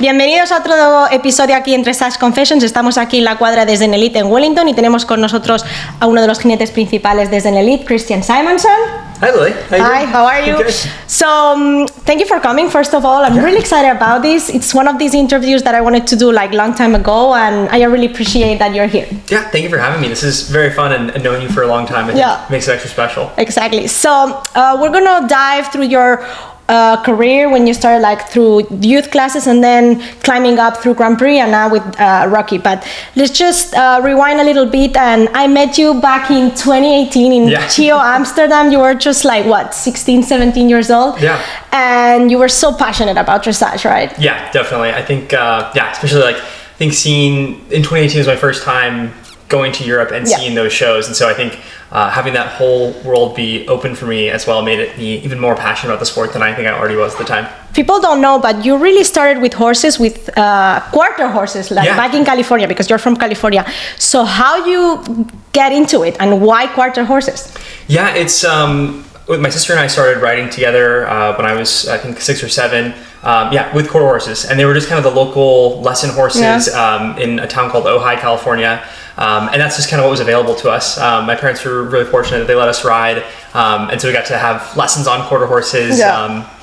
Bienvenidos a otro episodio aquí en Dressage Confessions. Estamos aquí en la cuadra de Zen Elite en Wellington y tenemos con nosotros a uno de los jinetes principales de Zen Elite, Christian Simonson. Hi, Lily. Hi, how are you? Good. So, thank you for coming. First of all, I'm really excited about this. It's one of these interviews that I wanted to do like long time ago, and I really appreciate that you're here. Yeah, thank you for having me. This is very fun, and knowing you for a long time, I think makes it extra special. Exactly. So, we're gonna dive through your career when you started like through youth classes and then climbing up through Grand Prix and now with Rocky. But let's just rewind a little bit. And I met you back in 2018 in Chio, Amsterdam. You were just like, what, 16, 17 years old? Yeah. And you were so passionate about dressage, right? Yeah, definitely. I think, especially like, I think seeing, in 2018 was my first time going to Europe and seeing those shows. And so I think having that whole world be open for me as well made it me even more passionate about the sport than I think I already was at the time. People don't know, but you really started with horses, with quarter horses, like back in California, because you're from California. So how you get into it and why quarter horses? Yeah, it's my sister and I started riding together when I was, I think, 6 or 7. With quarter horses, and they were just kind of the local lesson horses in a town called Ojai, California. And that's just kind of what was available to us. My parents were really fortunate that they let us ride, and so we got to have lessons on quarter horses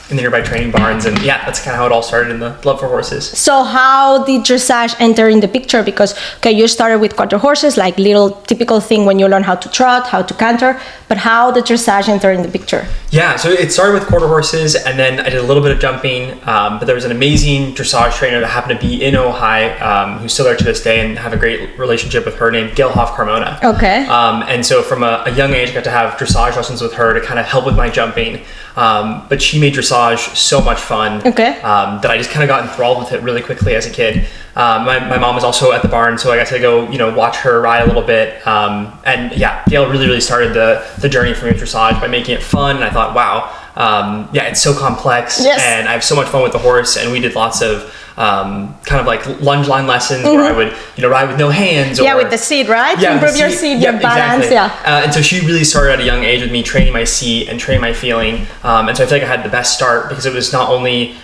in the nearby training barns, and that's kind of how it all started, in the love for horses. So how did dressage enter in the picture? Because you started with quarter horses, like little typical thing when you learn how to trot, how to canter, but how did dressage enter in the picture? Yeah, so it started with quarter horses, and then I did a little bit of jumping, but there was an amazing dressage trainer that happened to be in Ojai, who's still there to this day, and have a great relationship with her, named Gail Hoff-Carmona. Okay. And so from a young age, I got to have dressage lessons with her to kind of help with my jumping. But she made dressage so much fun that I just kind of got enthralled with it really quickly as a kid. My mom was also at the barn, so I got to go, watch her ride a little bit. Gail really started the journey for me with dressage by making it fun. And I thought, wow, it's so complex, and I have so much fun with the horse. And we did lots of kind of like lunge line lessons where I would, ride with no hands. Or, with the seat, right? To improve your seat, your balance. Exactly. And so she really started at a young age with me training my seat and training my feeling. And so I feel like I had the best start because it was not only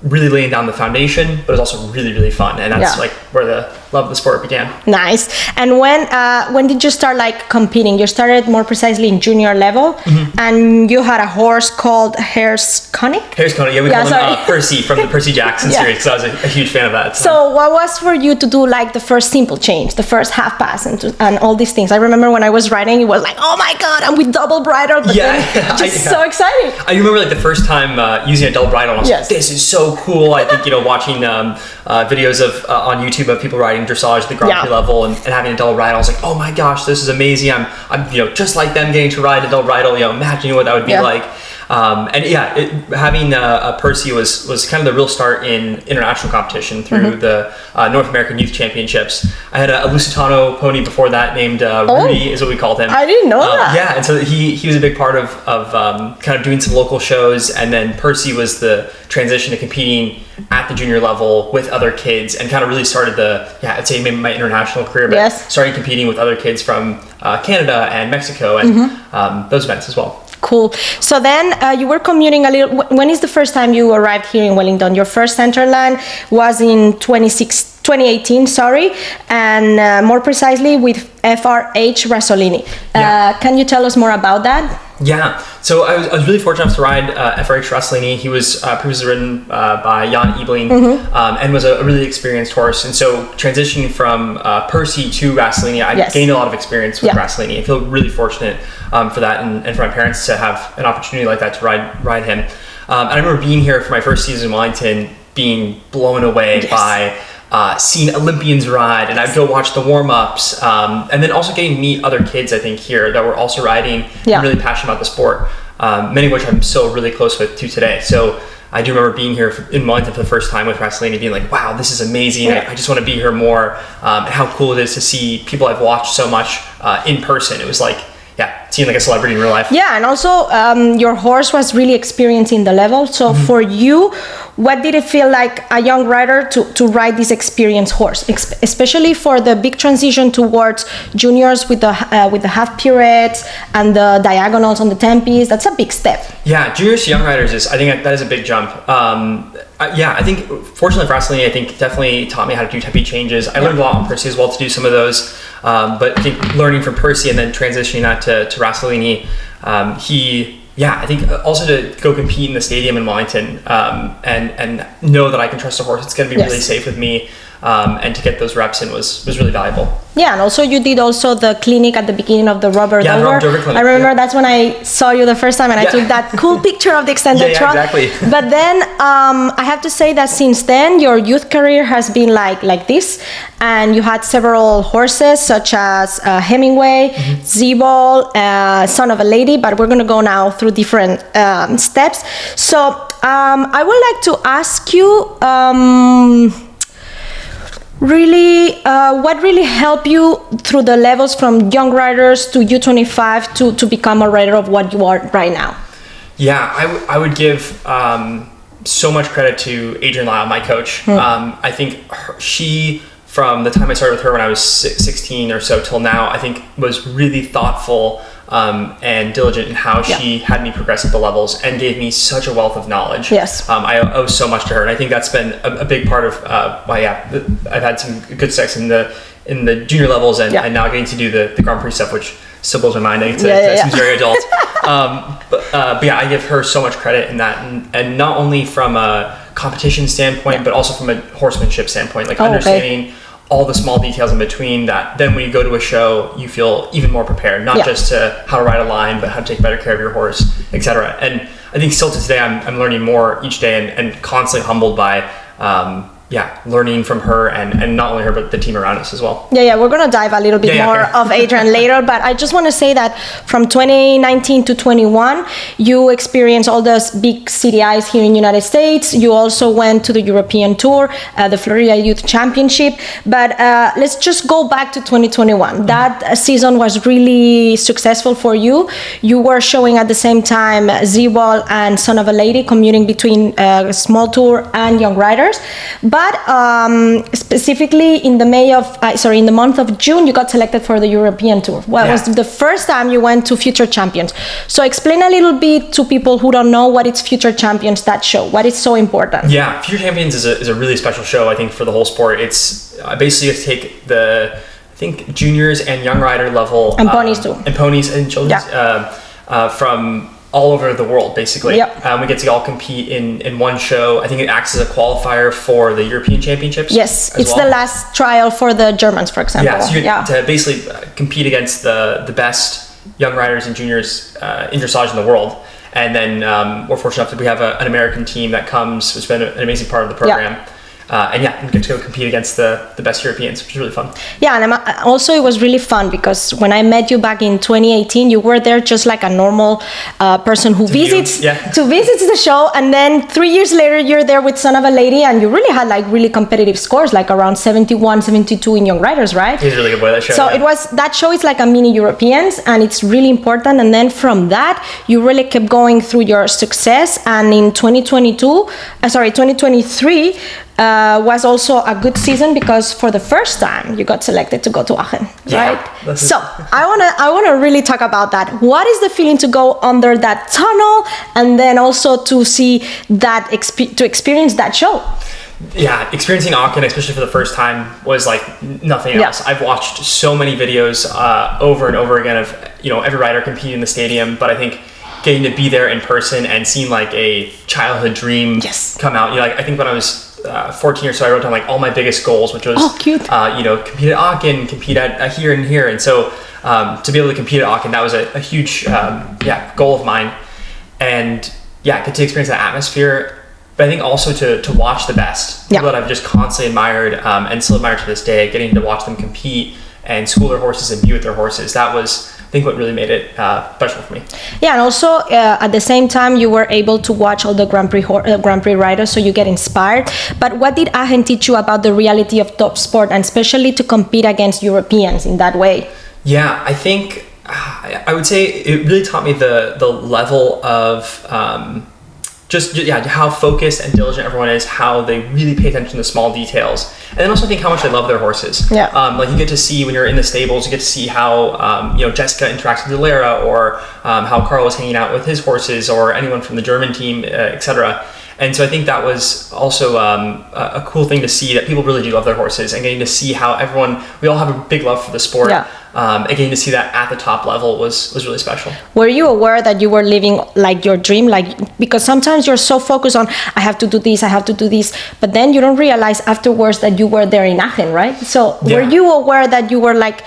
really laying down the foundation, but it was also really fun. And that's like where the love of the sport began. Nice. And when did you start like competing? You started more precisely in junior level, and you had a horse called Harris Connick? Harris Connick, we call him Percy from the Percy Jackson series, because I was a huge fan of that. So what was for you to do like the first simple change, the first half pass, and all these things? I remember when I was riding, it was like, oh my God, I'm with double bridle, but so exciting. I remember like the first time using a double bridle, and I was like, this is so cool. I think, watching videos of on YouTube of people riding dressage at the Grand Prix level and having a double bridle, I was like, oh my gosh, this is amazing. I'm just like them getting to ride a double bridle, imagining what that would be like. Having Percy was kind of the real start in international competition through the North American Youth Championships. I had a Lusitano pony before that named Rudy, is what we called him. I didn't know that. Yeah, and so he was a big part of kind of doing some local shows, and then Percy was the transition to competing at the junior level with other kids, and kind of really started I'd say maybe my international career, but started competing with other kids from Canada and Mexico and those events as well. Cool. So then you were commuting a little. When is the first time you arrived here in Wellington? Your first centerland was in 2018, and more precisely with FRH Rassolini. Can you tell us more about that? Yeah, so I was really fortunate enough to ride FRH Rassolini. He was previously ridden by Jan Ebeling and was a really experienced horse. And so transitioning from Percy to Rassolini, I gained a lot of experience with Rassolini. I feel really fortunate for that, and for my parents to have an opportunity like that to ride him. And I remember being here for my first season in Wellington, being blown away by seeing Olympians ride, and I'd go watch the warm-ups, and then also getting to meet other kids, I think, here that were also riding and really passionate about the sport, many of which I'm still really close with to today. So I do remember being here in Wellington for the first time with Rassolini, being like, wow, this is amazing. I just want to be here more, and how cool it is to see people I've watched so much in person. It was like, seeing like a celebrity in real life. Yeah, and also your horse was really experiencing the level. So for you, what did it feel like a young rider to ride this experienced horse, especially for the big transition towards juniors with the half pirouettes and the diagonals on the tempes? That's a big step. Yeah, juniors to young riders I think that is a big jump. Yeah, I think fortunately for Rassolini, I think definitely taught me how to do tempi changes. I learned a lot on Percy as well to do some of those, but I think learning from Percy and then transitioning that to Rassolini, I think also to go compete in the stadium in Wellington and know that I can trust a horse. It's going to be really safe with me. And to get those reps in was really valuable. Yeah, and also you did also the clinic at the beginning of the Robert Dover. Dover Clinic. I remember that's when I saw you the first time and I took that cool picture of the extended trot. Exactly. But then I have to say that since then your youth career has been like this, and you had several horses such as Hemmingway, Zeaball, Son of a Lady, but we're going to go now through different steps. So I would like to ask you what really helped you through the levels from young riders to U25 to become a rider of what you are right now? Yeah, I would give so much credit to Adrienne Lyle, my coach. I think she, from the time I started with her when I was 16 or so till now, I think was really thoughtful and diligent in how she had me progress at the levels and gave me such a wealth of knowledge. Yes. I owe so much to her, and I think that's been a big part of why I've had some good success in the junior levels and now getting to do the Grand Prix stuff, which still blows my mind. I think it seems very adult. But I give her so much credit in that, and not only from a competition standpoint, but also from a horsemanship standpoint, like understanding all the small details in between that. Then when you go to a show, you feel even more prepared, not just to how to ride a line, but how to take better care of your horse, etc. And I think still to today, I'm learning more each day and constantly humbled by learning from her and not only her, but the team around us as well. We're going to dive a little bit more of Adrienne later, but I just want to say that from 2019 to 21, you experienced all those big CDIs here in the United States. You also went to the European Tour, the Florida Youth Championship, but let's just go back to 2021. That season was really successful for you. You were showing at the same time Zeaball and Son of a Lady, commuting between small tour and young riders. But specifically in the month of June, you got selected for the European Tour. Well, it was the first time you went to Future Champions. So explain a little bit to people who don't know what is Future Champions, that show. What is so important? Yeah, Future Champions is a really special show, I think, for the whole sport. It's basically to take juniors and young rider level. And ponies too. And ponies and children's from all over the world, basically. We get to all compete in one show. I think it acts as a qualifier for the European Championships. Yes, it's the last trial for the Germans, for example. So you get to basically compete against the best young riders and juniors in dressage in the world. And then we're fortunate enough that we have an American team that comes, which has been an amazing part of the program. We get to go compete against the best Europeans, which is really fun. And also it was really fun because when I met you back in 2018, you were there just like a normal person who visits the show, and then 3 years later you're there with Son of a Lady, and you really had like really competitive scores, like around 71, 72 in young riders, right? He's a really good boy, that show. So that show is like a mini Europeans, and it's really important. And then from that, you really kept going through your success, and in 2023. Was also a good season because for the first time you got selected to go to Aachen, right? So I wanna really talk about that. What is the feeling to go under that tunnel and then also to see that to experience that show? Experiencing Aachen, especially for the first time, was like nothing else. I've watched so many videos over and over again of every rider competing in the stadium, but I think getting to be there in person and seeing like a childhood dream come out. I think when I was 14 or so, I wrote down like all my biggest goals, which was compete at Aachen, compete at here and here. And so to be able to compete at Aachen, that was a huge goal of mine. And get to experience that atmosphere. But I think also to watch the best people that I've just constantly admired and still admire to this day, getting to watch them compete and school their horses and be with their horses. That was, I think, what really made it special for me. And also at the same time, you were able to watch all the Grand Prix riders, so you get inspired. But what did Aachen teach you about the reality of top sport, and especially to compete against Europeans in that way? I think I would say it really taught me the level of how focused and diligent everyone is, how they really pay attention to small details, and then also I think how much they love their horses. Like you get to see when you're in the stables, you get to see how Jessica interacts with Lara, or how Carl is hanging out with his horses, or anyone from the German team, etc. And so I think that was also a cool thing to see, that people really do love their horses, and getting to see how we all have a big love for the sport. Yeah. And getting to see that at the top level was really special. Were you aware that you were living like your dream? Because sometimes you're so focused on, I have to do this, but then you don't realize afterwards that you were there in Aachen, right? So were you aware that you were like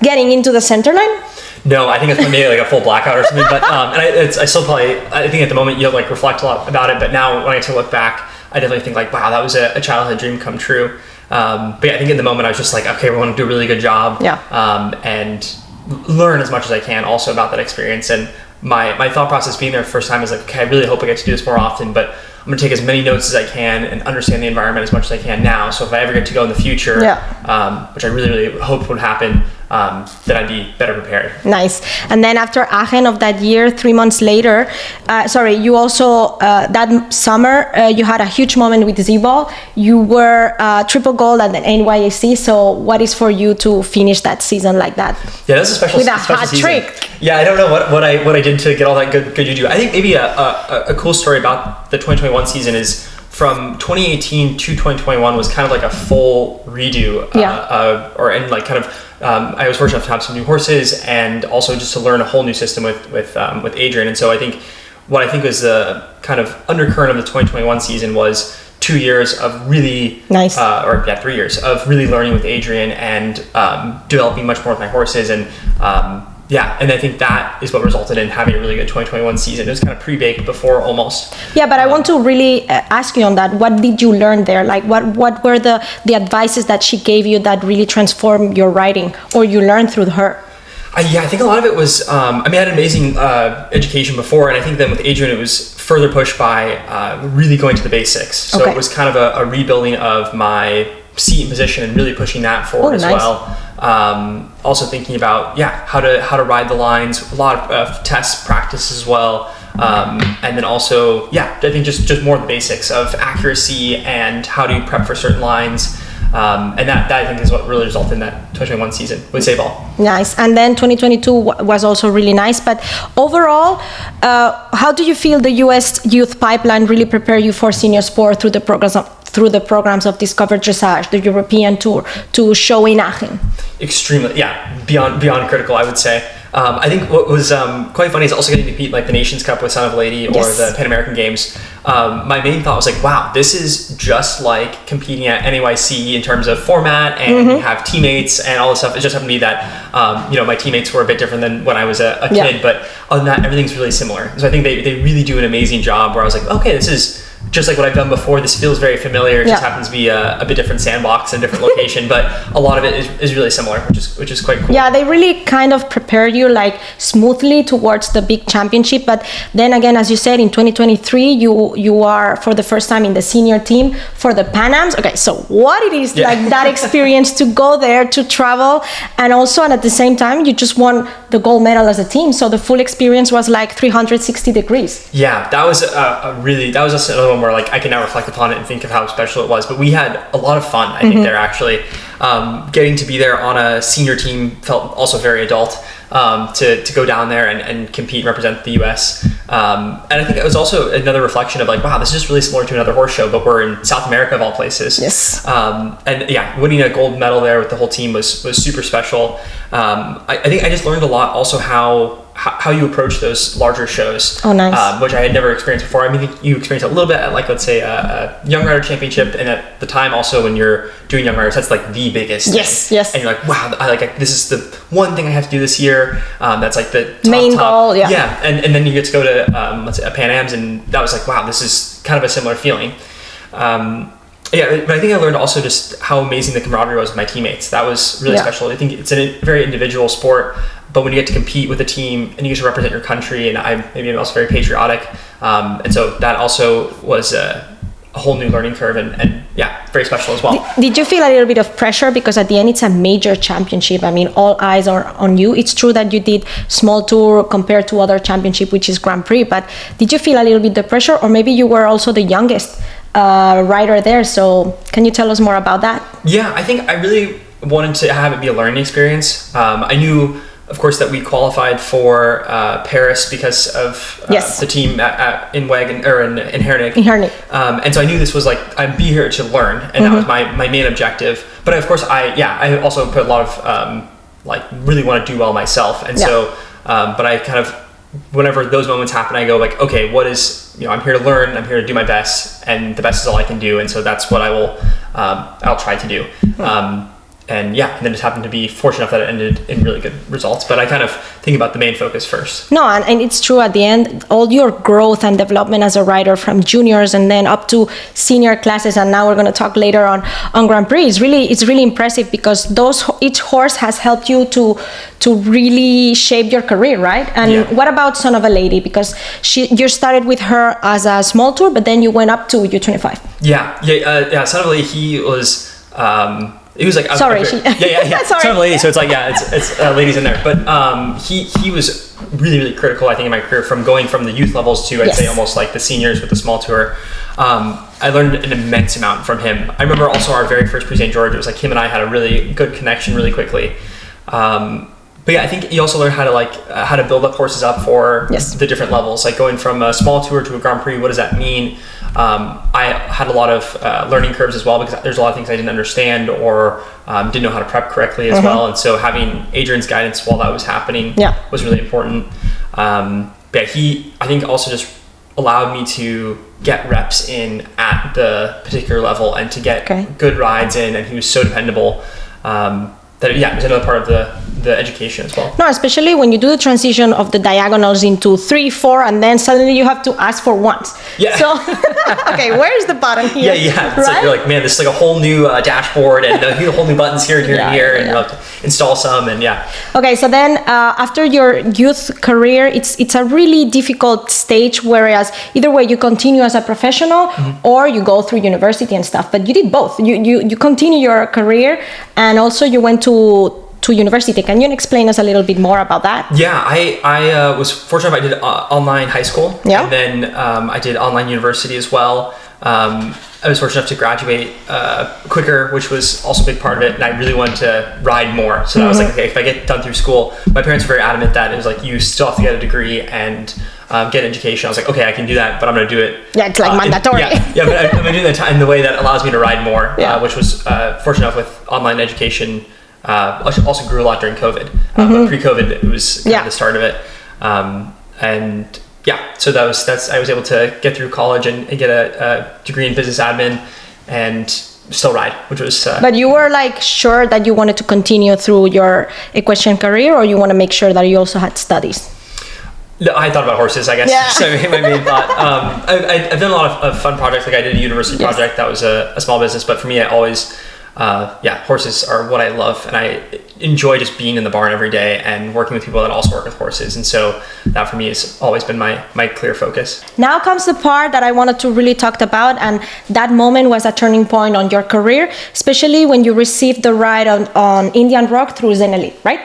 getting into the center line? No, I think it's maybe like a full blackout or something. But I still probably, I think at the moment you'll like reflect a lot about it. But now when I get to look back, I definitely think like, wow, that was a childhood dream come true. But yeah, I think in the moment I was just like, okay, we want to do a really good job. And learn as much as I can also about that experience. And my thought process being there the first time is like, okay, I really hope I get to do this more often, but I'm going to take as many notes as I can and understand the environment as much as I can now. So if I ever get to go in the future, which I really, really hope would happen, then I'd be better prepared. Nice. And then after Aachen of that year, 3 months later, you also, that summer, you had a huge moment with Zeaball. You were triple gold at the NYAC. So what is for you to finish that season like that? Yeah, that's a special with a special hat season. trick. Yeah, I don't know what I did to get all that good juju. I think maybe a cool story about the 2021 season is from 2018 to 2021 was kind of like a full redo. I was fortunate enough to have some new horses, and also just to learn a whole new system with Adrienne. And so I think what was the kind of undercurrent of the 2021 season was 2 years of really 3 years of really learning with Adrienne and developing much more with my horses. And and I think that is what resulted in having a really good 2021 season. It was kind of pre-baked before almost. Yeah, but I want to really ask you on that. What did you learn there? Like what were the advices that she gave you that really transformed your riding, or you learned through her? I think a lot of it was, I had an amazing education before, and I think then with Adrienne it was further pushed by really going to the basics. So it was kind of a rebuilding of my seat and position and really pushing that forward as well. Also thinking about how to ride the lines, a lot of test practice as well, and then also I think just more of the basics of accuracy and how to prep for certain lines, and that I think is what really resulted in that 2021 season with Zeaball. Nice. And then 2022 was also really nice, but overall, how do you feel the US youth pipeline really prepare you for senior sport through the programs of Discover Dressage, the European Tour, to show in Aachen? Extremely, beyond critical, I would say. I think what was quite funny is also getting to compete like the Nations Cup with Son of a Lady or the Pan American Games. My main thought was like, wow, this is just like competing at NYC in terms of format, and you have teammates and all this stuff. It just happened to be that my teammates were a bit different than when I was a kid, but other than that, everything's really similar. So I think they really do an amazing job where I was like, okay, this is just like what I've done before. This feels very familiar. It just happens to be a bit different sandbox and different location, but a lot of it is really similar, which is quite cool. Yeah, they really kind of prepare you like smoothly towards the big championship. But then again, as you said, in 2023, you are for the first time in the senior team for the Pan Ams. Okay, so what it is like that experience to go there, to travel, and also and at the same time, you just won the gold medal as a team. So the full experience was like 360 degrees. Yeah, that was another one where like I can now reflect upon it and think of how special it was. But we had a lot of fun, I think, there actually. Getting to be there on a senior team felt also very adult, to go down there and compete and represent the US. And I think it was also another reflection of like, wow, this is just really similar to another horse show, but we're in South America of all places. Yes. And winning a gold medal there with the whole team was super special. I think I just learned a lot also how you approach those larger shows. Oh, nice. Which I had never experienced before. I mean, you experience a little bit at like, let's say a Young Rider Championship, and at the time also when you're doing Young Riders, that's like the biggest thing. Yes. And you're like, wow, this is the one thing I have to do this year. That's like the main goal. Yeah, and then you get to go to let's say a Pan Ams, and that was like, wow, this is kind of a similar feeling. But I think I learned also just how amazing the camaraderie was with my teammates. That was really special. I think it's a very individual sport, but when you get to compete with a team and you get to represent your country, and I'm also very patriotic, and so that also was a whole new learning curve, and very special as well. Did you feel a little bit of pressure, because at the end it's a major championship? I mean, all eyes are on you. It's true that you did small tour compared to other championship, which is Grand Prix, but did you feel a little bit the pressure, or maybe you were also the youngest rider there? So can you tell us more about that? Yeah, I think I really wanted to have it be a learning experience. I knew of course, that we qualified for Paris because of the team in Wagon or in Herning. And so I knew this was like, I'd be here to learn, and that was my main objective. But of course, I also put a lot of like really want to do well myself, and so but I kind of, whenever those moments happen, I go like, okay, what is, I'm here to learn, I'm here to do my best, and the best is all I can do, and so that's what I'll try to do. And then it happened to be fortunate enough that it ended in really good results. But I kind of think about the main focus first. No, and it's true at the end, all your growth and development as a rider from juniors and then up to senior classes, and now we're going to talk later on Grand Prix. It's really impressive because each horse has helped you to really shape your career, right? And what about Son of a Lady? Because you started with her as a small tour, but then you went up to U25. Son of a Lady, he was like, sorry. Sorry. Son of a Lady. So it's like, it's ladies in there. But he was really, really critical, I think, in my career, from going from the youth levels to, I'd say, almost like the seniors with the small tour. I learned an immense amount from him. I remember also our very first Prix St. George, it was like him and I had a really good connection really quickly. But I think you also learn how to build up horses up for the different levels, like going from a small tour to a Grand Prix. What does that mean? I had a lot of learning curves as well, because there's a lot of things I didn't understand or didn't know how to prep correctly as well. And so having Adrienne's guidance while that was happening was really important. He, I think, also just allowed me to get reps in at the particular level and to get good rides in, and he was so dependable. That it was another part of the education as well. No, especially when you do the transition of the diagonals into 3, 4, and then suddenly you have to ask for ones. Yeah. So, okay, where's the button here? It's right? Like, you're like, man, this is like a whole new dashboard and a whole new buttons here and here and here, and you have to install some, and Okay, so then after your youth career, it's a really difficult stage, whereas either way you continue as a professional or you go through university and stuff, but you did both. You continue your career, and also you went to university. Can you explain us a little bit more about that? Yeah, I was fortunate. I did online high school, and then I did online university as well. I was fortunate enough to graduate quicker, which was also a big part of it, and I really wanted to ride more. So that was like, okay, if I get done through school, my parents were very adamant that it was like, you still have to get a degree and get an education. I was like, okay, I can do that, but I'm going to do it. Yeah, it's like mandatory. But I'm going to do it in the way that allows me to ride more, which was fortunate enough with online education. Also grew a lot during COVID, but pre-COVID it was kind of the start of it, so that's I was able to get through college and get a degree in business admin and still ride, which was. But you were like sure that you wanted to continue through your equestrian career, or you want to make sure that you also had studies? No, I thought about horses, I guess. Yeah. So my main thought. I've done a lot of fun projects. Like I did a university project that was a small business, but for me, I always. Horses are what I love, and I enjoy just being in the barn every day and working with people that also work with horses, and so that for me has always been my clear focus. Now comes the part that I wanted to really talk about, and that moment was a turning point on your career, especially when you received the ride on Indian Rock through Zen Elite, right?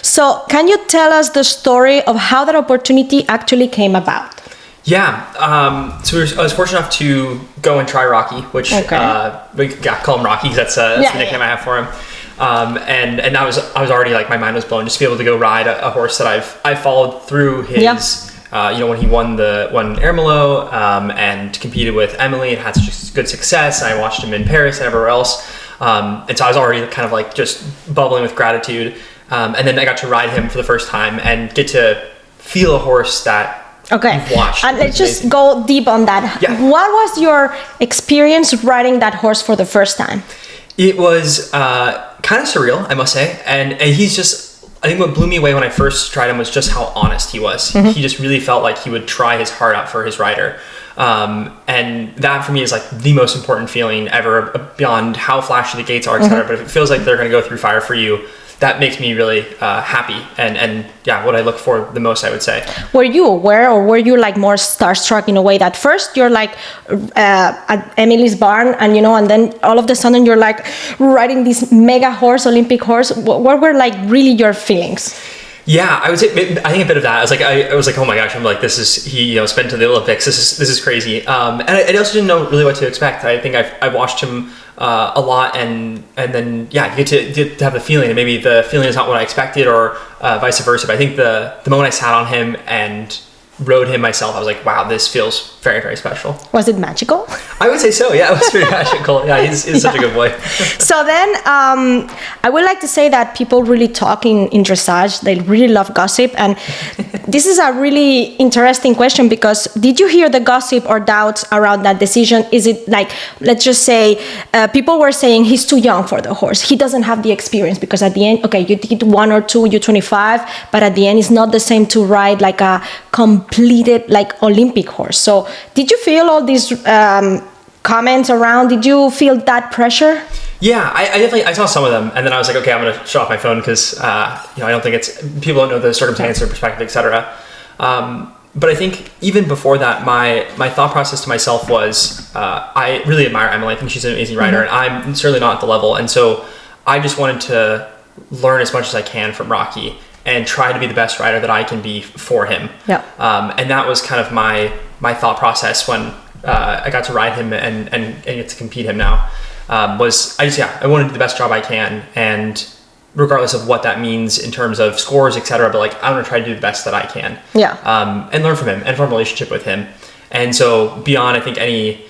So can you tell us the story of how that opportunity actually came about? So I was fortunate enough to go and try Rocky, which we call him Rocky because that's the nickname I have for him. And I was already like, my mind was blown just to be able to go ride a horse that I followed through his when he won Ermelo and competed with Emily and had such good success. And I watched him in Paris and everywhere else, and so I was already kind of like just bubbling with gratitude. And then I got to ride him for the first time and get to feel a horse that. Okay, and let's just go deep on that. What was your experience riding that horse for the first time? It was kind of surreal, I must say. And he's just, I think what blew me away when I first tried him was just how honest he was. He just really felt like he would try his heart out for his rider. And that for me is like the most important feeling ever, beyond how flashy the gates are, etc. But if it feels like they're going to go through fire for you, that makes me really happy and what I look for the most, I would say. Were you aware, or were you like more starstruck in a way that first you're like at Emily's barn and and then all of a sudden you're like riding this mega horse, Olympic horse? What were like really your feelings? Yeah, I would say I think a bit of that. I was like, oh my gosh, I'm like, this is he spent to the Olympics. This is crazy. And I also didn't know really what to expect. I think I've watched him a lot, and then you get to have the feeling, and maybe the feeling is not what I expected, or vice versa. But I think the moment I sat on him and rode him myself, I was like, wow, this feels very, very special. Was it magical? I would say so. Yeah, it was pretty magical. Yeah, he's such a good boy. So then I would like to say that people really talk in dressage. They really love gossip. And this is a really interesting question, because did you hear the gossip or doubts around that decision? Is it like, let's just say, people were saying he's too young for the horse. He doesn't have the experience, because at the end, okay, you did 1 or 2, you're 25, but at the end it's not the same to ride like a completed like Olympic horse. So did you feel all these comments around? Did you feel that pressure? Yeah, I definitely saw some of them, and then I was like, okay, I'm gonna shut off my phone, because I don't think people don't know the circumstance or perspective, etc. But I think even before that, my thought process to myself was, I really admire Emily. I think she's an amazing rider, and I'm certainly not at the level, and so I just wanted to learn as much as I can from Rocky and try to be the best rider that I can be for him. Yeah. And that was kind of my thought process when I got to ride him and get to compete him now. I wanted to do the best job I can, and regardless of what that means in terms of scores, etc. But like, I'm gonna try to do the best that I can. Yeah. And learn from him and form a relationship with him. And so beyond, I think, any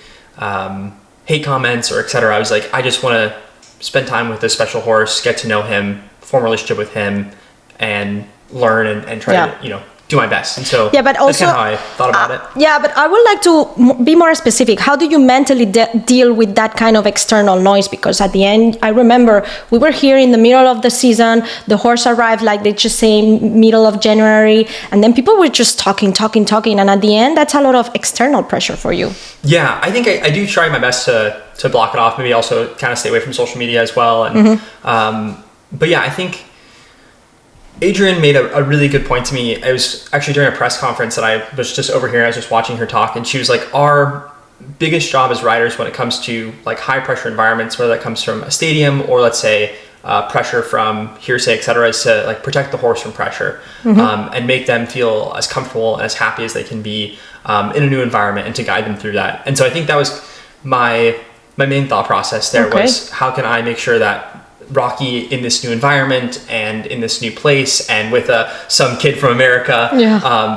hate comments or etc., I was like, I just want to spend time with this special horse, get to know him, form a relationship with him, and learn and try to do my best. And so but also, that's kind of how I thought about it. Yeah, but I would like to be more specific. How do you mentally deal with that kind of external noise? Because at the end, I remember we were here in the middle of the season. The horse arrived, like they just say, middle of January, and then people were just talking, and at the end, that's a lot of external pressure for you. Yeah, I think I do try my best to block it off. Maybe also kind of stay away from social media as well. And but yeah, I think Adrienne made a really good point to me. It was actually during a press conference that I was just over here. I was just watching her talk, and she was like, our biggest job as riders when it comes to like high pressure environments, whether that comes from a stadium or let's say pressure from hearsay, etc., is to like protect the horse from pressure and make them feel as comfortable and as happy as they can be in a new environment, and to guide them through that. And so I think that was my main thought process there. Was how can I make sure that Rocky in this new environment and in this new place and with some kid from America,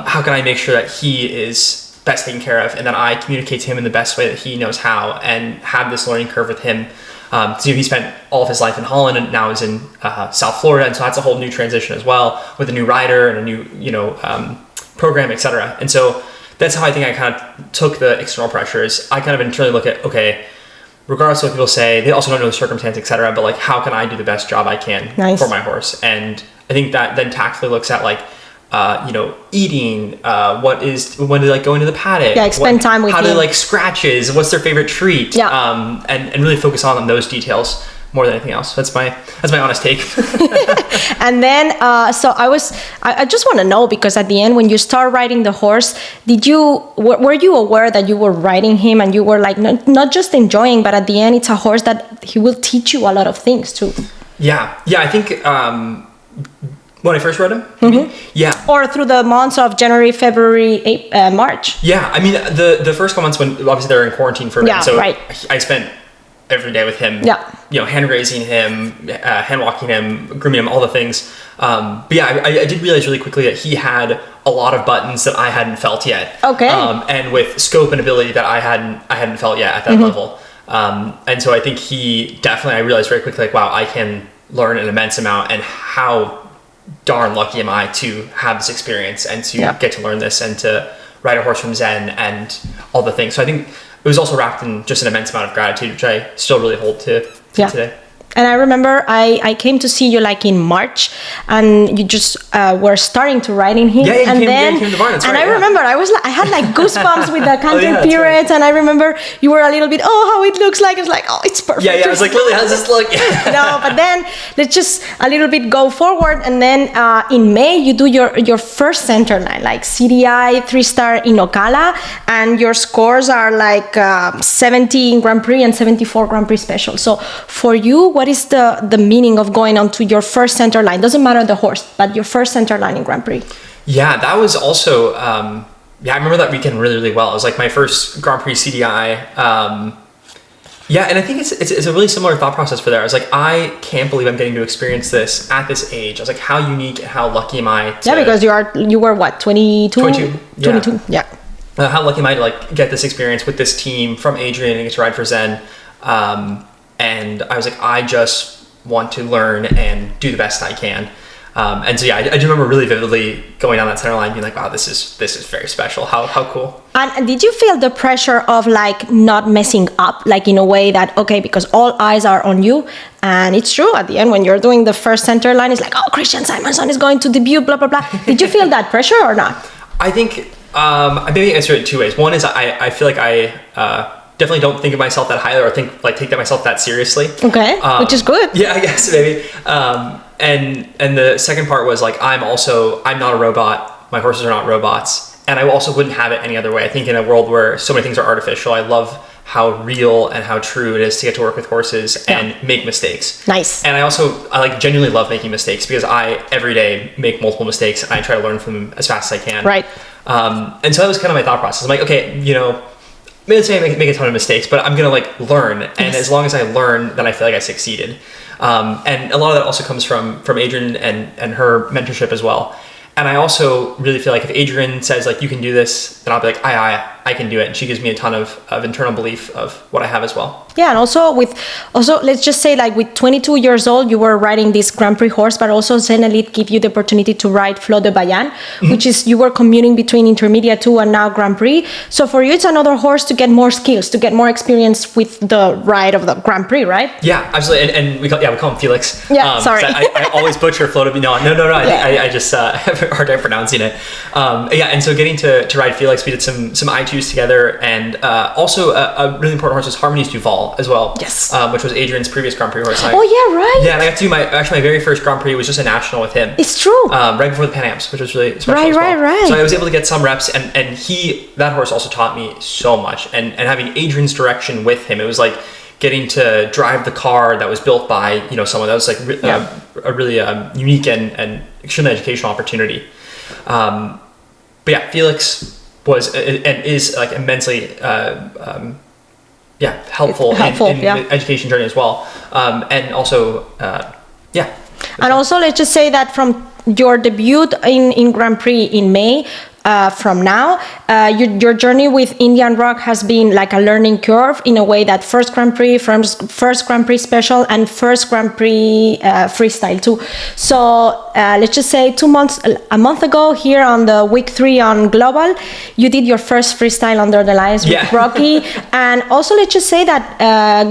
how can I make sure that he is best taken care of, and that I communicate to him in the best way that he knows how, and have this learning curve with him. So he spent all of his life in Holland and now is in South Florida, and so that's a whole new transition as well, with a new rider and a new program, etc. And so that's how I think I kind of took the external pressures. I kind of internally look at, okay, regardless of what people say, they also don't know the circumstance, etc. But like, how can I do the best job I can for my horse? And I think that then tactfully looks at like, eating, when they like go into the paddock, spend time with how him. do they like scratches, what's their favorite treat, and really focus on those details more than anything else. That's my honest take. And then so I just want to know, because at the end when you start riding the horse, were you aware that you were riding him and you were like not just enjoying, but at the end it's a horse that he will teach you a lot of things too? Yeah, I think when I first rode him, or through the months of January, February, March. Yeah, I mean the first couple months when obviously they're in quarantine for a bit, so I spent every day with him, hand raising him, hand walking him, grooming him, all the things. But yeah, I did realize really quickly that he had a lot of buttons that I hadn't felt yet. Okay. And with scope and ability that I hadn't felt yet at that level. And so I think I realized very quickly, like, wow, I can learn an immense amount, and how darn lucky am I to have this experience and to get to learn this and to ride a horse from Zen and all the things. So I think it was also wrapped in just an immense amount of gratitude, which I still really hold to today. And I remember I came to see you like in March, and you just were starting to ride in him. Yeah, you came to the barn. That's right. I remember I had like goosebumps with the canter periods, and I remember you were a little bit, how it looks like. It's like, it's perfect. Yeah, I was like, Lily, how's this look? No, but then let's just a little bit go forward, and then in May you do your first center line, like CDI 3-star in Ocala, and your scores are like 70 in Grand Prix and 74 Grand Prix Special. So for you, what what is the meaning of going on to your first center line? Doesn't matter the horse, but your first center line in Grand Prix. Yeah, that was also, I remember that weekend really, really well. It was like my first Grand Prix CDI. Yeah, and I think it's a really similar thought process for there. I was like, I can't believe I'm getting to experience this at this age. I was like, how unique and how lucky am I to... Yeah, because you were what, 22? 22. 22, yeah. How lucky am I to like get this experience with this team from Adrienne and get to ride for Zen. And I was like, I just want to learn and do the best I can. And so yeah, I do remember really vividly going down that center line, being like, "Wow, this is very special. How cool." And did you feel the pressure of like not messing up, like in a way that okay, because all eyes are on you, and it's true at the end when you're doing the first center line, it's like, "Oh, Christian Simonson is going to debut," blah blah blah. Did you feel that pressure or not? I think maybe I answer it two ways. One is I feel like I definitely don't think of myself that highly or take that myself that seriously. Okay, which is good. Yeah, I guess maybe. And the second part was like, I'm not a robot. My horses are not robots. And I also wouldn't have it any other way. I think in a world where so many things are artificial, I love how real and how true it is to get to work with horses and make mistakes. Nice. And I like genuinely love making mistakes because I every day make multiple mistakes and I try to learn from them as fast as I can. Right. And so that was kind of my thought process. I'm like, okay, maybe let's make a ton of mistakes, but I'm gonna like learn. And as long as I learn, then I feel like I succeeded. And a lot of that also comes from Adrienne and her mentorship as well. And I also really feel like if Adrienne says like, you can do this, then I'll be like, I can do it. And she gives me a ton of internal belief of what I have as well. Yeah, and also let's just say like with 22 years old, you were riding this Grand Prix horse, but also Zen Elite give you the opportunity to ride Flot de Bayan, which is you were commuting between Intermediate 2 and now Grand Prix. So for you, it's another horse to get more skills, to get more experience with the ride of the Grand Prix, right? Yeah, absolutely. And we call him Felix. Yeah, sorry. I always butcher Flot de Bayan. No. Yeah. I just have a hard time pronouncing it. And so getting to ride Felix, we did some I2s together, and also a really important horse was Harmony's Duval as well. Yes. Which was Adrienne's previous Grand Prix horse. Yeah, right. Yeah, and I got to do my very first Grand Prix was just a national with him. It's true. Right before the Pan Ams, which was really special as well. Right. So I was able to get some reps, and that horse also taught me so much. And having Adrienne's direction with him, it was like getting to drive the car that was built by someone that was like a really unique and extremely educational opportunity. But yeah, Felix was and is like immensely helpful in the education journey as well. And also And also let's just say that from your debut in Grand Prix in May, from now, your journey with Indian Rock has been like a learning curve in a way that first Grand Prix Special and first Grand Prix Freestyle too. So let's just say a month ago here on the week 3 on Global, you did your first freestyle under the lights with Rocky. And also let's just say that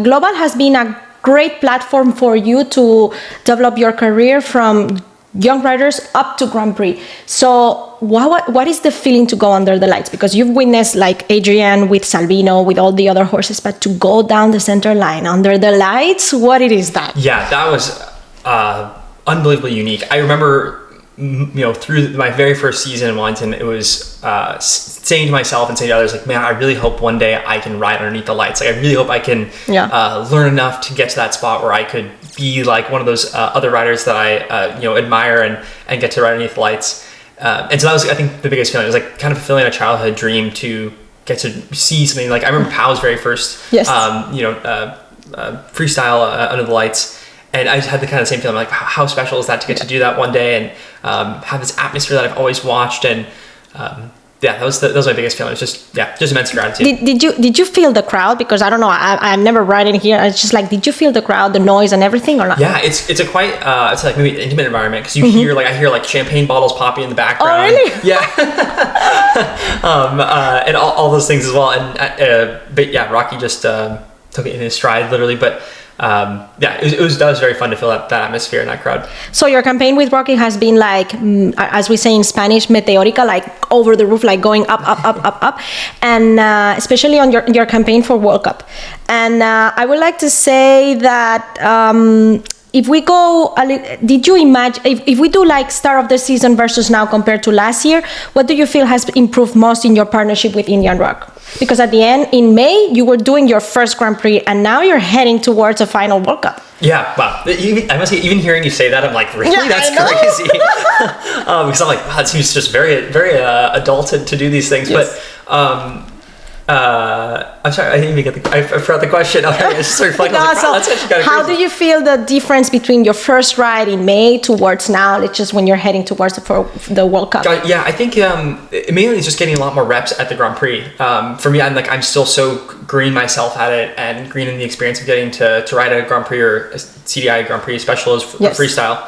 Global has been a great platform for you to develop your career from young riders up to Grand Prix. So what is the feeling to go under the lights? Because you've witnessed like Adrienne with Salvino, with all the other horses, but to go down the center line under the lights, what it is that? Yeah, that was unbelievably unique. I remember, through my very first season in Wellington, it was saying to myself and saying to others, like, man, I really hope one day I can ride underneath the lights. Like, I really hope I can learn enough to get to that spot where I could be like one of those other riders that I admire and get to ride underneath the lights. And so that was, I think, the biggest feeling. It was like kind of fulfilling a childhood dream to get to see something. Like I remember Powell's very first freestyle under the lights. And I just had the kind of same feeling, like how special is that to get to do that one day and have this atmosphere that I've always watched. And that was my biggest feeling. It was just immense gratitude. Did you feel the crowd? Because I don't know, I'm never riding here. It's just like, did you feel the crowd, the noise and everything or not? Yeah, it's a quite it's like maybe an intimate environment because you hear I hear champagne bottles popping in the background. Oh really? Yeah. And all those things as well. And but yeah, Rocky just took it in his stride literally. But that was very fun to feel that atmosphere in that crowd. So your campaign with Rocky has been like, as we say in Spanish, meteorica, like over the roof, like going up, and especially on your campaign for World Cup. And I would like to say that if we go, did you imagine, if we do like start of the season versus now compared to last year, what do you feel has improved most in your partnership with Indian Rock? Because at the end, in May, you were doing your first Grand Prix, and now you're heading towards a final World Cup. Yeah, wow. I must say, even hearing you say that, I'm like, really? Yeah, that's crazy. Because I'm like, wow, it seems just very, very adulted to do these things. Yes. But I'm sorry, I didn't even get I forgot the question. I just started reflecting. I was like, wow, that's actually kind of how crazy. do you feel the difference between your first ride in May towards now? It's just when you're heading towards the World Cup. Yeah, I think mainly it's just getting a lot more reps at the Grand Prix. For me, I'm still so green myself at it, and green in the experience of getting to ride a Grand Prix or a CDI Grand Prix special is freestyle.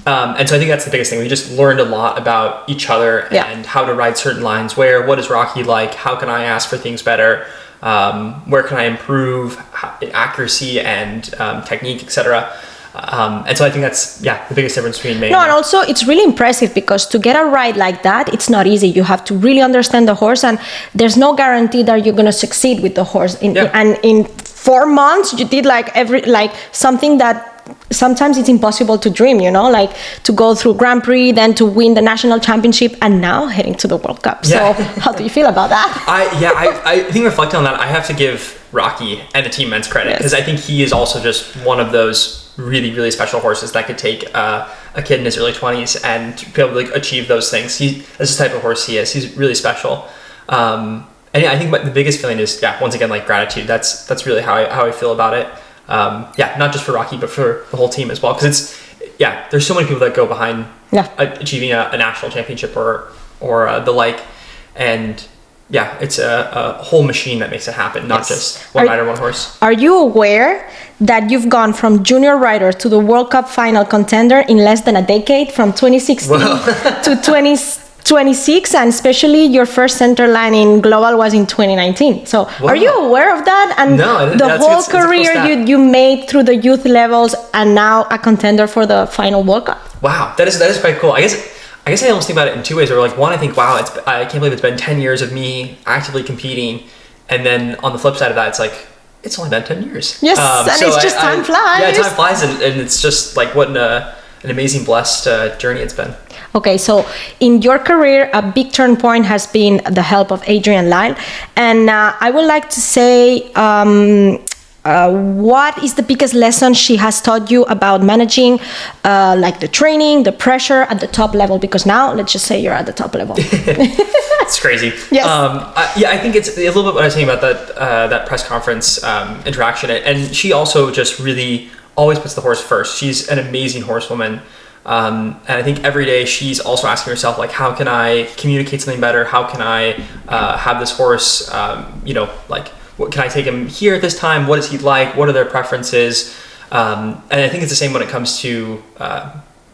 And so I think that's the biggest thing. We just learned a lot about each other and how to ride certain lines. What is Rocky like? How can I ask for things better? Where can I improve accuracy and technique, etc. And so I think that's the biggest difference between me. No, and also it's really impressive because to get a ride like that, it's not easy. You have to really understand the horse, and there's no guarantee that you're going to succeed with the horse. And in 4 months, you did something that sometimes it's impossible to dream, like to go through Grand Prix, then to win the national championship, and now heading to the World Cup. So how do you feel about that? I think reflecting on that, I have to give Rocky and the team immense credit, because I think he is also just one of those really, really special horses that could take a kid in his early 20s and be able to achieve those things. That's the type of horse he is. He's really special. And I think the biggest feeling is, once again, gratitude. That's really how I feel about it. Not just for Rocky, but for the whole team as well. Because there's so many people that go behind achieving a national championship or the like. And it's a whole machine that makes it happen, not just one rider, one horse. Are you aware that you've gone from junior rider to the World Cup final contender in less than a decade, from 2016 to 2026, and especially your first center line in global was in 2019. So are you aware of that? And the whole career you made through the youth levels, and now a contender for the final World Cup? Wow, that is quite cool. I guess I almost think about it in two ways. Where one, I think, wow, I can't believe it's been 10 years of me actively competing, and then on the flip side of that, it's only been 10 years. Yes, and it's just time flies. Yeah, time flies, and it's just what an amazing, blessed journey it's been. Okay, so in your career, a big turn point has been the help of Adrienne Lyle, and I would like to say, what is the biggest lesson she has taught you about managing the training, the pressure at the top level? Because now, let's just say you're at the top level. It's crazy. Yes. I think it's a little bit what I was saying about that press conference interaction. And she also just really always puts the horse first. She's an amazing horsewoman. And I think every day she's also asking herself, how can I communicate something better? How can I have this horse, what can I take him here at this time? What is he like? What are their preferences? And I think it's the same when it comes to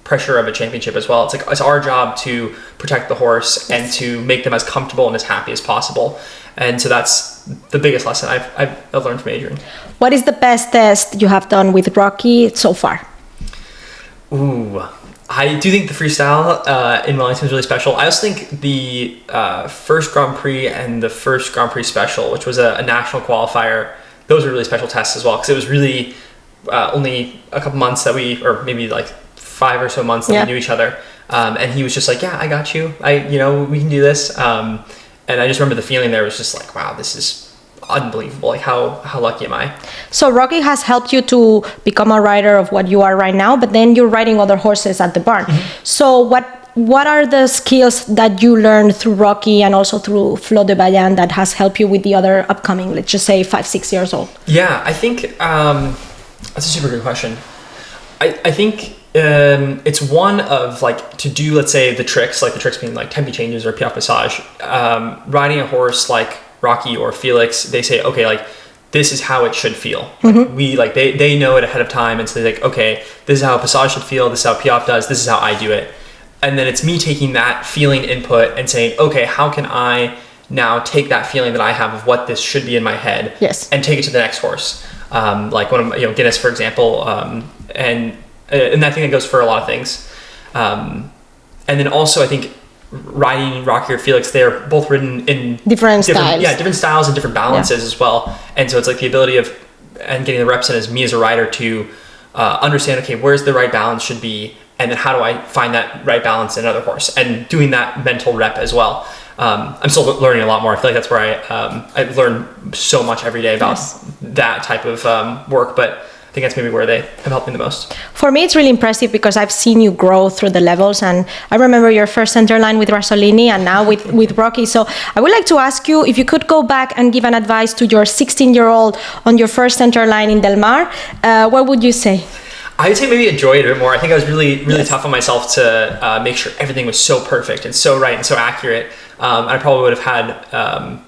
pressure of a championship as well. It's our job to protect the horse and to make them as comfortable and as happy as possible. And so that's the biggest lesson I've learned from Adrienne. What is the best test you have done with Rocky so far? Ooh, I do think the freestyle in Wellington is really special. I also think the first Grand Prix and the first Grand Prix special, which was a national qualifier, those were really special tests as well, because it was really only a couple months that or maybe 5 or so months that we knew each other. And he was just I got you. We can do this. And I just remember the feeling there was just wow, this is unbelievable. How lucky am I? So Rocky has helped you to become a rider of what you are right now, but then you're riding other horses at the barn. Mm-hmm. So what are the skills that you learned through Rocky and also through Flo de Bayan that has helped you with the other upcoming, let's just say 5-6 years old? Yeah, I think that's a super good question. I think it's one of to do, let's say, the tricks being tempi changes or piaffe passage. Riding a horse like Rocky or Felix, they say, okay, this is how it should feel. Mm-hmm. We they know it ahead of time, and so they're okay, this is how a passage should feel, this is how piaffe does, this is how I do it. And then it's me taking that feeling input and saying, okay, how can I now take that feeling that I have of what this should be in my head, and take it to the next horse. One of Guinness, for example, and I think that goes for a lot of things. And then also I think riding Rocky or Felix, they're both ridden in different styles. Yeah, different styles and different balances as well. And so it's the ability of and getting the reps in as me as a rider to understand, okay, where's the right balance should be, and then how do I find that right balance in another horse, and doing that mental rep as well. I'm still learning a lot more. I feel like that's where I learn so much every day about that type of work, but I think that's maybe where they have helped me the most. For me, it's really impressive because I've seen you grow through the levels, and I remember your first center line with Rassolini and now with Rocky. So I would like to ask you if you could go back and give an advice to your 16-year-old on your first center line in Del Mar, what would you say? I would say maybe enjoy it a bit more. I think I was really tough on myself to make sure everything was so perfect and so right and so accurate. I probably would have had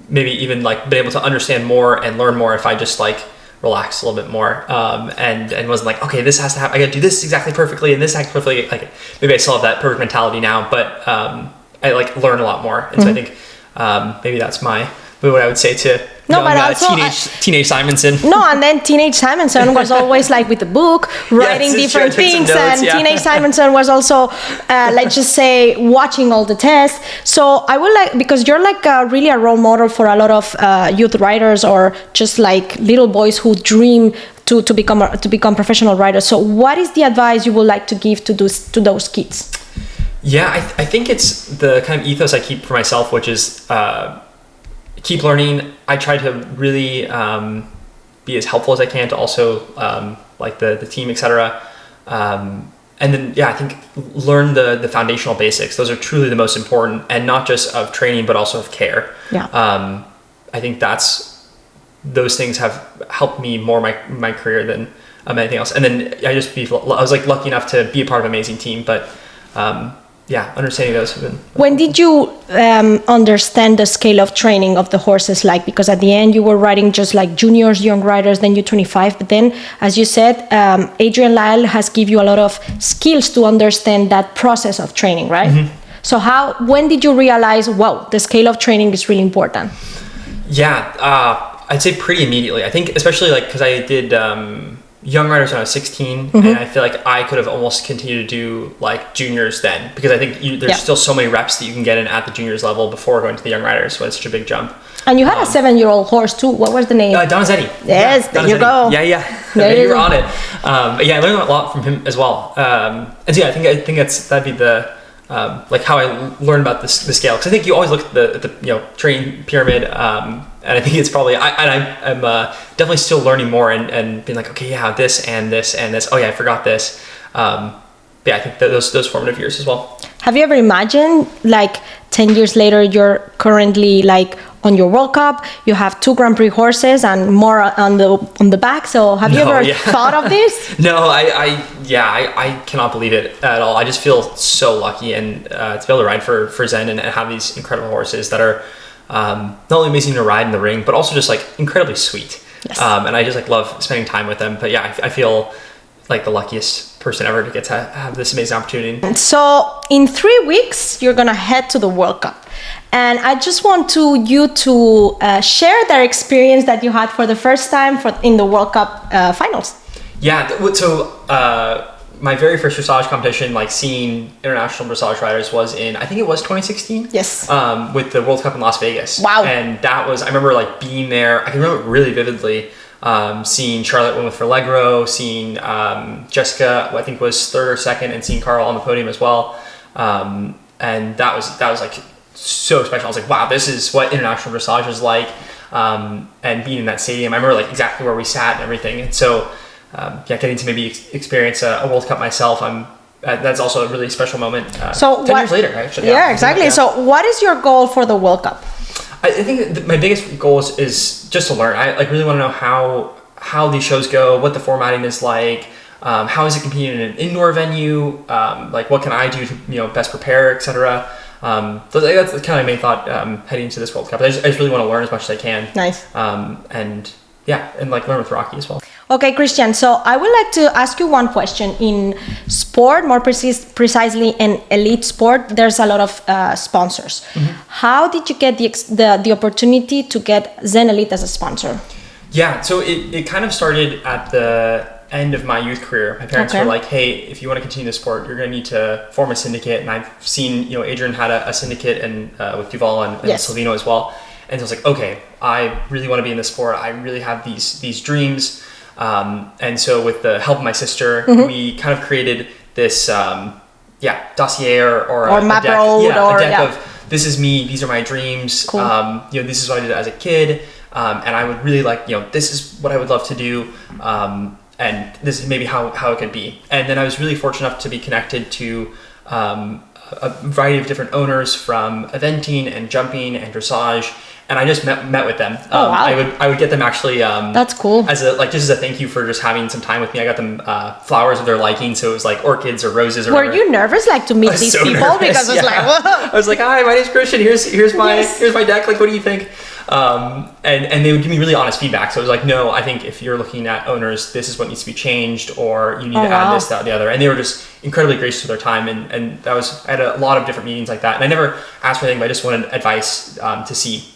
maybe even like been able to understand more and learn more if I just like relaxed a little bit more and wasn't like, okay, this has to happen. I got to do this exactly perfectly and this exactly perfectly. Like maybe I still have that perfect mentality now, but I like learn a lot more. And so I think maybe that's what I would say to teenage Simonson. No, and then teenage Simonson was always like with the book, writing different things, notes, and teenage Simonson was also, let's just say, watching all the tests. So I would like, because you're like really a role model for a lot of youth writers or just like little boys who dream to become professional writers. So what is the advice you would like to give to those kids? Yeah, I think it's the kind of ethos I keep for myself, which is keep learning. I try to really be as helpful as I can to also like the team, etc. And then I think learn the foundational basics. Those are truly the most important, and not just of training but also of care. I think those things have helped me more my career than anything else. And then I was like lucky enough to be a part of an amazing team, but understanding those have been. When did you understand the scale of training of the horses? Like, because at the end you were riding just like juniors, young riders, then you're 25. But then, as you said, Adrienne Lyle has given you a lot of skills to understand that process of training, right? Mm-hmm. So when did you realize, wow, the scale of training is really important? Yeah, I'd say pretty immediately. I think especially like because I did young riders when I was 16, and I feel like I could have almost continued to do like juniors then, because I think there's still so many reps that you can get in at the juniors level before going to the young riders, so it's such a big jump. And you had a 7-year-old horse too. What was the name? Donizetti. Yes, there you go. Yeah, you were on it. I learned a lot from him as well. And so I think that'd be the like how I learned about the scale, because I think you always look at the training pyramid, and I think it's probably I'm definitely still learning more and being like, okay, this and this and this. Oh yeah, I forgot this. I think that those formative years as well. Have you ever imagined like 10 years later you're currently like on your World Cup, you have 2 Grand Prix horses and more on the back? So have you ever thought of this? No, I cannot believe it at all. I just feel so lucky and to be able to ride for Zen and have these incredible horses that are not only amazing to ride in the ring, but also just like incredibly sweet. Yes. And I just like love spending time with them. But I feel like the luckiest person ever to get to have this amazing opportunity. So in 3 weeks, you're gonna head to the World Cup. And I just want you to share that experience that you had for the first time in the World Cup finals. Yeah, so my very first dressage competition, like seeing international dressage riders, was in, I think it was 2016. Yes. With the World Cup in Las Vegas. Wow. And that was, I remember like being there. I can remember it really vividly. Seeing Charlotte win with Allegro, seeing Jessica, I think was 3rd or 2nd, and seeing Carl on the podium as well. And that was like so special. I was like, wow, this is what international dressage is like. And being in that stadium, I remember like exactly where we sat and everything. And so, getting to maybe experience a World Cup myself, that's also a really special moment. 10 years later, actually. Yeah, exactly. So what is your goal for the World Cup? I think my biggest goal is just to learn. I like really want to know how these shows go, what the formatting is like, how is it competing in an indoor venue, like what can I do to best prepare, etc. So that's kind of my main thought heading into this World Cup. I just really want to learn as much as I can. Nice. And like learn with Rocky as well. Okay, Christian, so I would like to ask you one question. In sport, more precisely in elite sport, there's a lot of sponsors. Mm-hmm. How did you get the opportunity to get Zen Elite as a sponsor? Yeah, so it kind of started at the end of my youth career. My parents were like, hey, if you want to continue the sport, you're going to need to form a syndicate. And I've seen, Adrienne had a syndicate and with Zeaball and Silvino as well. And so I was like, okay, I really want to be in the sport. I really have these dreams. And so with the help of my sister, we kind of created this dossier or a map deck, road a deck of this is me, these are my dreams. Cool. This is what I did as a kid. And I would really like, this is what I would love to do. And this is maybe how it could be. And then I was really fortunate enough to be connected to a variety of different owners from eventing and jumping and dressage. And I just met with them. Oh, wow. I would get them actually. That's cool. Just as a thank you for just having some time with me. I got them flowers of their liking, so it was like orchids or roses or. Were you nervous, like, to meet these people? Nervous, because it's like, whoa. I was like, hi, my name's Christian. Here's my deck. Like, what do you think? And they would give me really honest feedback. So it was like, no, I think if you're looking at owners, this is what needs to be changed, or you need to add this, that, and the other. And they were just incredibly gracious with their time. And I had a lot of different meetings like that. And I never asked for anything, but I just wanted advice to see.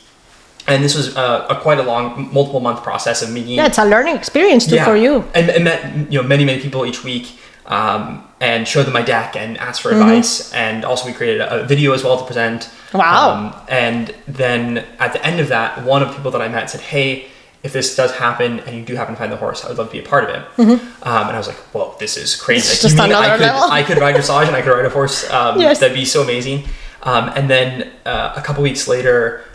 And this was quite a long, multiple month process of meeting. Yeah, it's a learning experience too for you. And met many people each week, and showed them my deck and asked for advice. And also we created a video as well to present. Wow. And then at the end of that, one of the people that I met said, hey, if this does happen and you do happen to find the horse, I would love to be a part of it. And I was like, whoa, this is crazy. It's just another level. I could ride dressage and I could ride a horse. Yes. That'd be so amazing. And then a couple weeks later,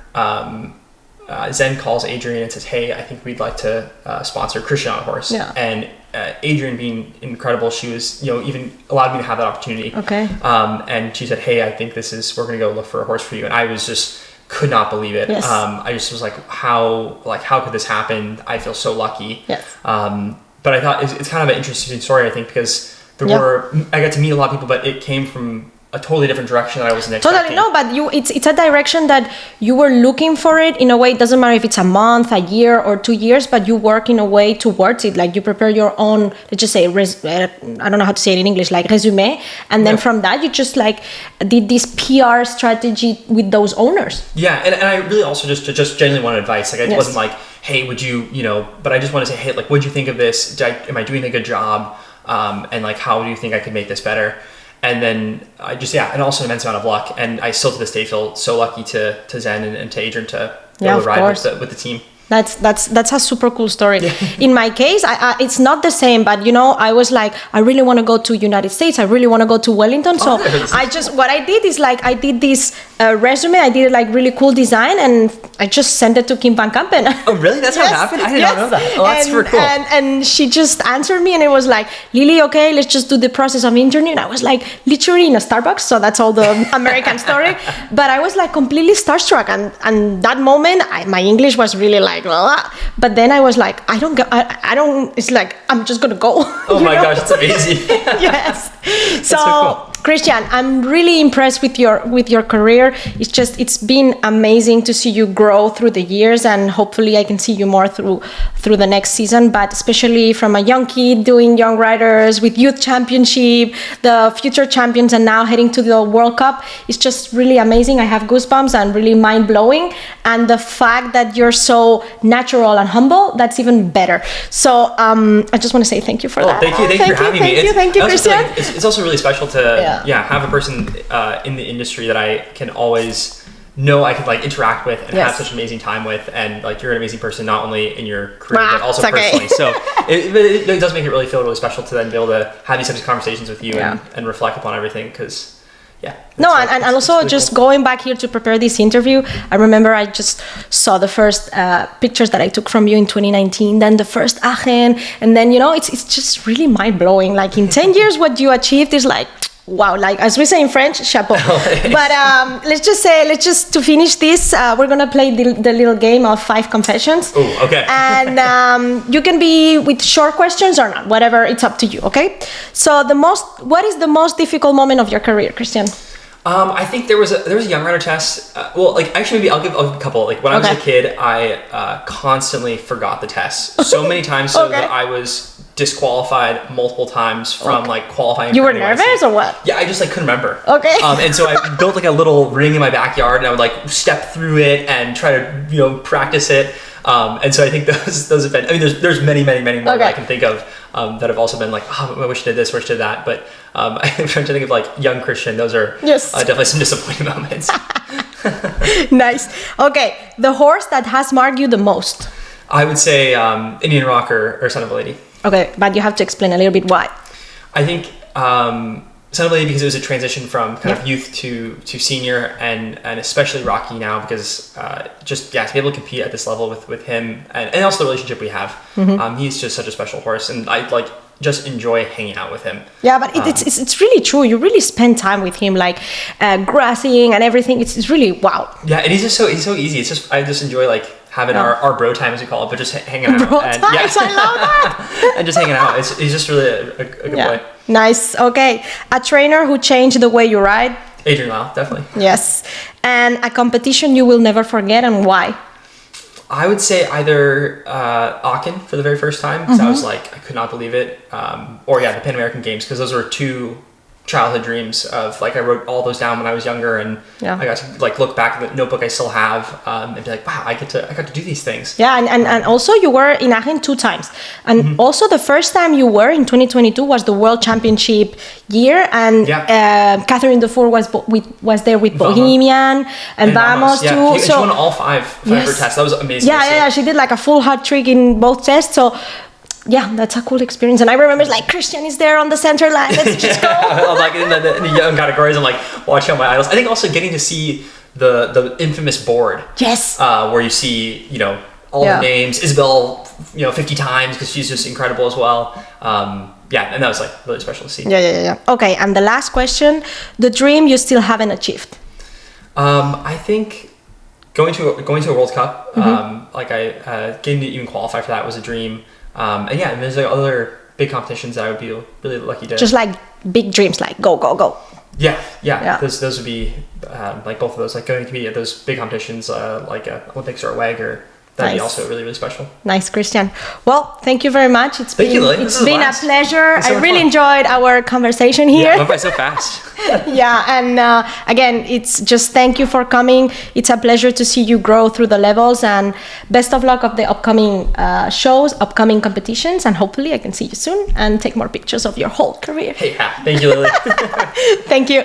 Zen calls Adrienne and says, hey, I think we'd like to sponsor Christian on a horse. Yeah. And Adrienne, being incredible, she was, even allowed me to have that opportunity. Okay. And she said, hey, I think we're going to go look for a horse for you. And I was just, could not believe it. Yes. I just was like, how could this happen? I feel so lucky. Yes. But I thought it's kind of an interesting story, I think, because I got to meet a lot of people, but it came from a totally different direction that I wasn't expecting. Totally, no, but it's a direction that you were looking for it in a way. It doesn't matter if it's a month, a year, or 2 years, but you work in a way towards it. Like you prepare your own, let's just say, I don't know how to say it in English, like resume. And then from that, you just like did this PR strategy with those owners. Yeah, and I really also just genuinely wanted advice. Like I wasn't like, hey, would you, but I just want to say, hey, like, what'd you think of this? Am I doing a good job? And like, how do you think I could make this better? And then I just, and also an immense amount of luck. And I still to this day feel so lucky to Zen and to Adrienne to be able to ride with the team. That's a super cool story. In my case, it's not the same, but I was like, I really want to go to United States. I really want to go to Wellington. So what I did is like, I did this resume. I did like really cool design, and I just sent it to Kim Van Kampen. Oh, really? That's how it happened? I did not know that. Oh, that's super cool. And she just answered me, and it was like, Lily, okay, let's just do the process of interviewing. I was like literally in a Starbucks, so that's all the American story. But I was like completely starstruck, and that moment, my English was really like, but then I was like, I don't, it's like, I'm just gonna go. Oh my gosh, that's amazing. Yes. So cool. Christian, I'm really impressed with your career. It's been amazing to see you grow through the years, and hopefully I can see you more through the next season, but especially from a young kid doing young riders with youth championship, the future champions, and now heading to the World Cup. It's just really amazing. I have goosebumps and really mind blowing. And the fact that you're so natural and humble, that's even better. So I just want to say thank you for that. Thank you for having me. Thank you, Christian. Like, it's also really special to have a person in the industry that I can always know I could like interact with and have such an amazing time with, and like you're an amazing person not only in your career but also personally. So it does make it really feel really special to then be able to have these types of conversations with you and reflect upon everything, because and also really just cool. Going back here to prepare this interview, I remember I just saw the first pictures that I took from you in 2019, then the first Aachen, and then it's just really mind blowing. Like in 10 years, what you achieved is like, wow, like as we say in French, chapeau. But let's just to finish this, we're gonna play the little game of 5 confessions. Oh, okay. And you can be with short questions or not, whatever, it's up to you, okay? So what is the most difficult moment of your career, Christian? I think there was a young rider test. Maybe I'll give a couple. Like when I was a kid, I constantly forgot the test so many times, so that I was disqualified multiple times from like qualifying. You were nervous or what? Yeah, I just couldn't remember. Okay. And so I built like a little ring in my backyard, and I would like step through it and try to practice it. And so I think those have been. I mean, there's many more that I can think of that have also been like, oh, I wish I did this, wish I did that. But I'm trying to think of like young Christian. Those are definitely some disappointing moments. Nice. Okay, the horse that has marked you the most. I would say Indian Rock or Son of a Lady. Okay, but you have to explain a little bit why. I think Suddenly, because it was a transition from kind of youth to senior, and especially Rocky now, because to be able to compete at this level with him, and also the relationship we have. He's just such a special horse, and I just enjoy hanging out with him. Yeah, but it's really true. You really spend time with him, like grassing and everything. It's really wow. Yeah, and he's so easy. It's just I just enjoy like having our bro time, as we call it, but just hanging out. Bro times, I love that. And just hanging out. He's just really a good boy. Nice. Okay, a trainer who changed the way you ride. Adrienne Lyle, definitely. Yes, and a competition you will never forget, and why? I would say either Aachen for the very first time, because I was like, I could not believe it, or the Pan American Games, because those were two childhood dreams of like I wrote all those down when I was younger, and I got to like look back at the notebook I still have and be like, wow, I got to do these things. Yeah, and also you were in Aachen 2 times, and also the first time you were in 2022 was the World Championship year, and Catherine Dufour was there with Bohemian and Vamos too. She won all five her tests. That was amazing. Yeah, she did like a full hat trick in both tests. So. Yeah, that's a cool experience. And I remember like Christian is there on the center line. Let's just go. I'm like in the young categories, I'm like watching my idols. I think also getting to see the infamous board. Yes. Where you see, all the names. Isabel, 50 times because she's just incredible as well. And that was like really special to see. Yeah. Okay, and the last question, the dream you still haven't achieved. I think going to a World Cup, getting to even qualify for that was a dream. And there's like other big competitions that I would be really lucky to. Just like big dreams, like go. Yeah. Those would be like both of those, like going to be at those big competitions, like Olympics or a WEG, or that'd be also really, really special. Nice, Christian. Well, thank you very much. It's been a pleasure. I really enjoyed our conversation here. Yeah, it went by so fast. And again, it's just thank you for coming. It's a pleasure to see you grow through the levels, and best of luck of the upcoming shows, upcoming competitions, and hopefully I can see you soon and take more pictures of your whole career. Hey, thank you, Lily. Thank you.